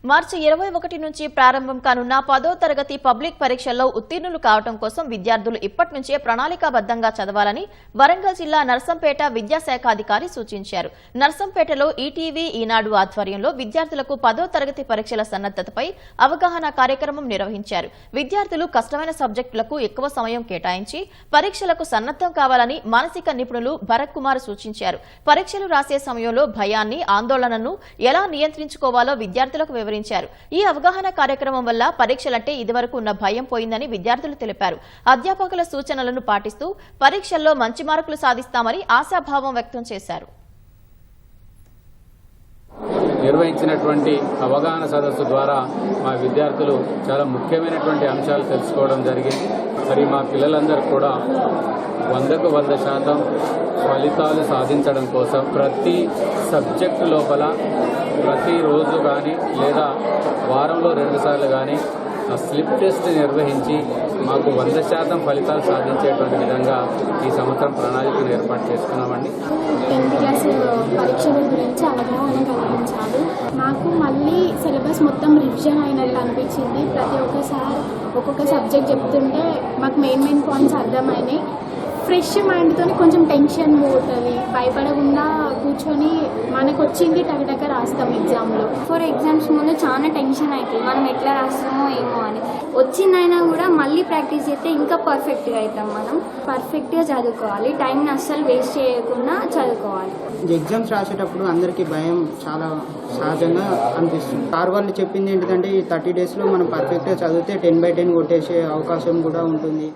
మార్చి 21 నుంచి ప్రారంభం కానున్న 10వ తరగతి పబ్లిక్ పరీక్షల్లో ఉత్తీర్ణులు కావడం కోసం విద్యార్థులు ఇప్పటి నుంచే ప్రణాళికాబద్ధంగా చదవాలని వరంగల్ జిల్లా నర్సంపేట విద్యాశాఖాధికారి సూచించారు. నర్సంపేటలో ఈటీవీ ఈనాడు ఆధ్వర్యంలో విద్యార్థులకు 10వ తరగతి పరీక్షల సన్నద్ధతపై అవగాహన కార్యక్రమం నిర్వహించారు. విద్యార్థులు కష్టమైన సబ్జెక్టులకు ఎక్కువ సమయం కేటాయించి పరీక్షలకు సన్నద్ధం కావాలని మానసిక నిపుణులు భరత్ కుమార్ సూచించారు. పరీక్షలు రాసే సమయంలో భయాన్ని, ఆందోళనను ఎలా నియంత్రించుకోవాలో విద్యార్థులకు వివరించారు. ఈ అవగాహన కార్యక్రమం వల్ల పరీక్షలంటే ఇదివరకు ఉన్న భయం పోయిందని విద్యార్థులు తెలిపారు. అధ్యాపకుల సూచనలను పాటిస్తూ పరీక్షల్లో మంచి మార్కులు సాధిస్తామని ఆశాభావం వ్యక్తం చేశారు. నిర్వహించినటువంటి అవగాహన సదస్సు ద్వారా మా విద్యార్థులు చాలా ముఖ్యమైనటువంటి అంశాలు తెలుసుకోవడం జరిగింది. మరి మా పిల్లలందరూ కూడా 100% ఫలితాలు సాధించడం కోసం ప్రతి సబ్జెక్టు లోపల ప్రతిరోజు కానీ లేదా వారంలో 2 సార్లు కానీ స్లిప్ టెస్ట్ నిర్వహించి మాకు 100% ఫలితాలు సాధించేటువంటి విధంగా ఈ సంవత్సరం ప్రణాళికను ఏర్పాటు చేసుకున్నామండి. 10th క్లాస్ పరీక్షల గురించి అవగాహన కలిగించాలి. నాకు మళ్ళీ సిలబస్ మొత్తం రివిజన్ అయినట్టు అనిపించింది. ప్రతి ఒక్కొక్క సబ్జెక్ట్ చెప్తుంటే మాకు మెయిన్ పాయింట్స్ అర్థమైనాయి. ఫ్రెష్ మైండ్తో కొంచెం టెన్షన్ పోతుంది. భయపడకుండా కూర్చొని మనకు వచ్చింది టకటక రాస్తాం ఎగ్జామ్లో. ఫర్ ఎగ్జామ్స్ ముందు చాలా టెన్షన్ అవుతుంది, మనం ఎట్లా రాస్తామో ఏమో అని. వచ్చిందైనా కూడా మళ్ళీ ప్రాక్టీస్ చేస్తే ఇంకా పర్ఫెక్ట్గా అవుతాం. మనం పర్ఫెక్ట్గా చదువుకోవాలి, టైంని అస్సలు వేస్ట్ చేయకుండా చదువుకోవాలి. ఎగ్జామ్స్ రాసేటప్పుడు అందరికీ భయం చాలా సహజంగా అనిపిస్తుంది. సార్ వాళ్ళు చెప్పింది ఏంటంటే ఈ 30 డేస్లో మనం పర్ఫెక్ట్గా చదివితే 10/10 కొట్టేసే అవకాశం కూడా ఉంటుంది.